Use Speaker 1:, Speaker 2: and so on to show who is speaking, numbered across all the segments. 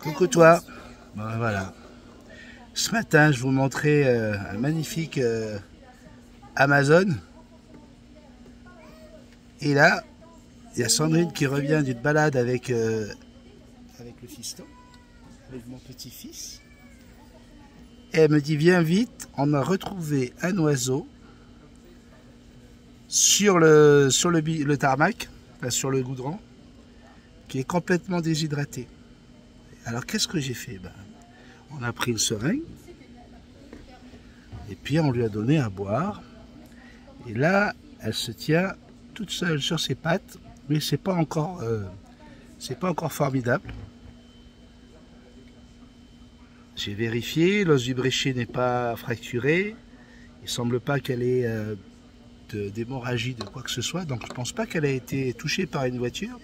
Speaker 1: Coucou toi. Bon, voilà. Ce matin, je vous montrais un magnifique Amazon. Et là, il y a Sandrine qui revient d'une balade avec le fiston, avec mon petit-fils. Et elle me dit, viens vite, on a retrouvé un oiseau sur le tarmac, enfin sur le goudron, qui est complètement déshydraté. Alors qu'est-ce que j'ai fait? On a pris une seringue et puis on lui a donné à boire. Et là, elle se tient toute seule sur ses pattes, mais c'est pas encore formidable. J'ai vérifié, l'os du bréchet n'est pas fracturé. Il semble pas qu'elle ait d'hémorragie de quoi que ce soit, donc je pense pas qu'elle a été touchée par une voiture.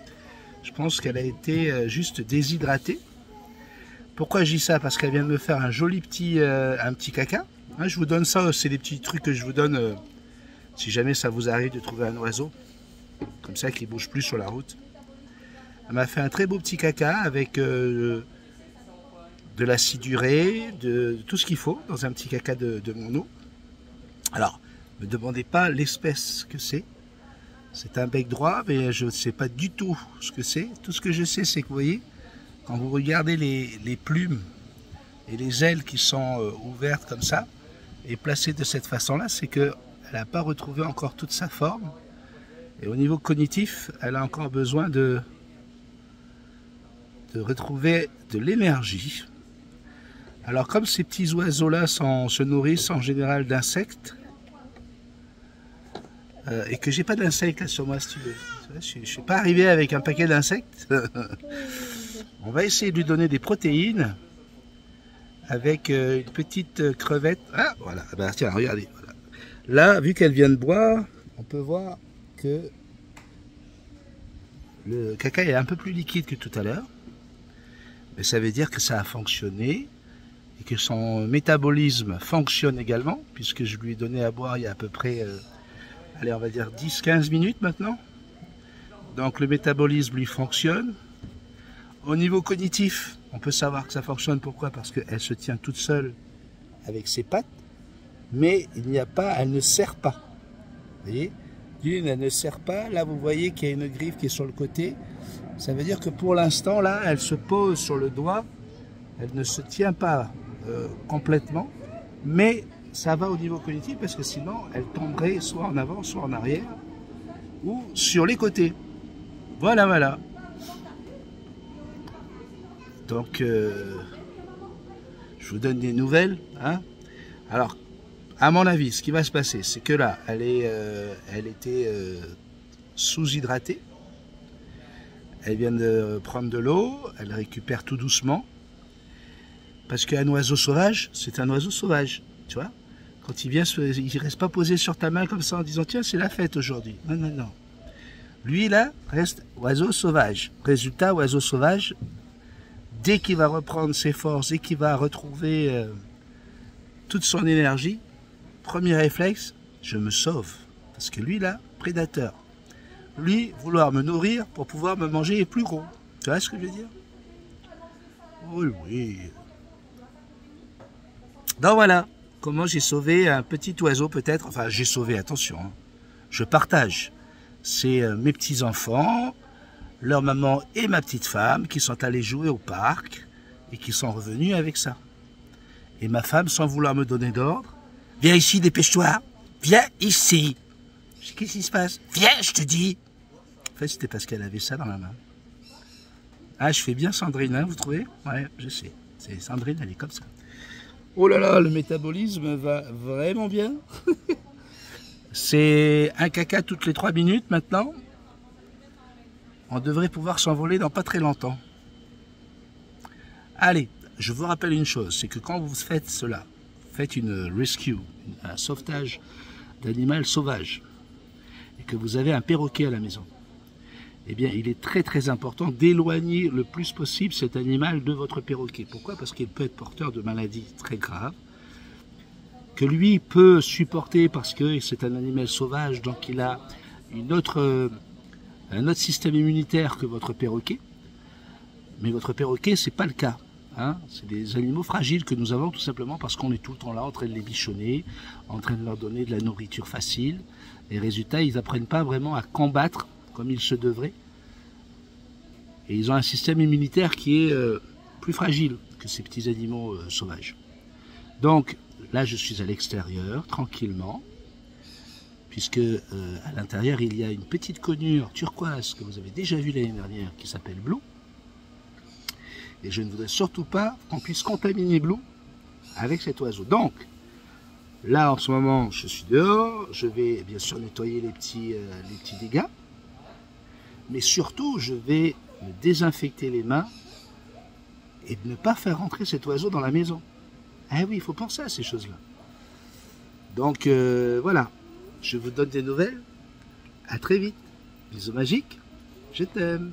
Speaker 1: Je pense qu'elle a été juste déshydratée. Pourquoi je dis ça? Parce qu'elle vient de me faire un joli petit caca. Hein, je vous donne ça, c'est des petits trucs que je vous donne si jamais ça vous arrive de trouver un oiseau comme ça qui ne bouge plus sur la route. Elle m'a fait un très beau petit caca avec de l'aciduré, de tout ce qu'il faut dans un petit caca de mon eau. Alors, ne me demandez pas l'espèce que c'est. C'est un bec droit, mais je ne sais pas du tout ce que c'est. Tout ce que je sais, c'est que vous voyez, quand vous regardez les plumes et les ailes qui sont ouvertes comme ça et placées de cette façon-là, c'est qu'elle n'a pas retrouvé encore toute sa forme. Et au niveau cognitif, elle a encore besoin de retrouver de l'énergie. Alors comme ces petits oiseaux-là se nourrissent en général d'insectes, et que j'ai pas d'insectes là sur moi, si tu veux. Je ne suis pas arrivé avec un paquet d'insectes. On va essayer de lui donner des protéines avec une petite crevette. Ah, voilà. Ben, tiens, regardez. Voilà. Là, vu qu'elle vient de boire, on peut voir que le caca est un peu plus liquide que tout à l'heure. Mais ça veut dire que ça a fonctionné et que son métabolisme fonctionne également, puisque je lui ai donné à boire il y a à peu près, allez, on va dire 10-15 minutes maintenant. Donc le métabolisme lui fonctionne. Au niveau cognitif, on peut savoir que ça fonctionne. Pourquoi? Parce qu'elle se tient toute seule avec ses pattes, mais elle ne serre pas. Vous voyez? D'une, elle ne serre pas. Là, vous voyez qu'il y a une griffe qui est sur le côté. Ça veut dire que pour l'instant, là, elle se pose sur le doigt. Elle ne se tient pas complètement, mais ça va au niveau cognitif parce que sinon, elle tomberait soit en avant, soit en arrière, ou sur les côtés. Voilà, voilà. Donc, je vous donne des nouvelles. Hein. Alors, à mon avis, ce qui va se passer, c'est que là, elle était sous-hydratée. Elle vient de prendre de l'eau, elle récupère tout doucement. Parce qu'un oiseau sauvage, c'est un oiseau sauvage. Tu vois? Quand il vient, il ne reste pas posé sur ta main comme ça en disant tiens, c'est la fête aujourd'hui. Non, non, non. Lui, là, reste oiseau sauvage. Résultat, oiseau sauvage, dès qu'il va reprendre ses forces, dès qu'il va retrouver toute son énergie, premier réflexe, je me sauve. Parce que lui, là, prédateur. Lui, vouloir me nourrir pour pouvoir me manger est plus gros. Tu vois ce que je veux dire? Oui, oui. Donc voilà, comment j'ai sauvé un petit oiseau peut-être. Enfin, j'ai sauvé, attention. Hein. Je partage. C'est mes petits-enfants, leur maman et ma petite femme qui sont allés jouer au parc et qui sont revenus avec ça. Et ma femme, sans vouloir me donner d'ordre, viens ici, dépêche-toi, viens ici. Qu'est-ce qui se passe? Viens, je te dis. En fait, c'était parce qu'elle avait ça dans la main. Ah, je fais bien Sandrine, hein, vous trouvez? Ouais, je sais. C'est Sandrine, elle est comme ça. Oh là là, le métabolisme va vraiment bien. C'est un caca toutes les 3 minutes maintenant. On devrait pouvoir s'envoler dans pas très longtemps. Allez, je vous rappelle une chose, c'est que quand vous faites cela, faites une rescue, un sauvetage d'animal sauvage, et que vous avez un perroquet à la maison, eh bien, il est très très important d'éloigner le plus possible cet animal de votre perroquet. Pourquoi? Parce qu'il peut être porteur de maladies très graves, que lui peut supporter parce que c'est un animal sauvage, donc il a un autre système immunitaire que votre perroquet. Mais votre perroquet, c'est pas le cas. Hein, c'est des animaux fragiles que nous avons tout simplement parce qu'on est tout le temps là en train de les bichonner, en train de leur donner de la nourriture facile. Et résultat, ils n'apprennent pas vraiment à combattre comme il se devrait. Et ils ont un système immunitaire qui est plus fragile que ces petits animaux sauvages. Donc là, je suis à l'extérieur, tranquillement, puisque à l'intérieur, il y a une petite conure turquoise que vous avez déjà vue l'année dernière qui s'appelle Blue. Et je ne voudrais surtout pas qu'on puisse contaminer Blue avec cet oiseau. Donc, là, en ce moment, je suis dehors. Je vais bien sûr nettoyer les petits dégâts. Mais surtout, je vais me désinfecter les mains et ne pas faire rentrer cet oiseau dans la maison. Ah oui, il faut penser à ces choses-là. Donc, voilà. Je vous donne des nouvelles. À très vite. Bisous magiques. Je t'aime.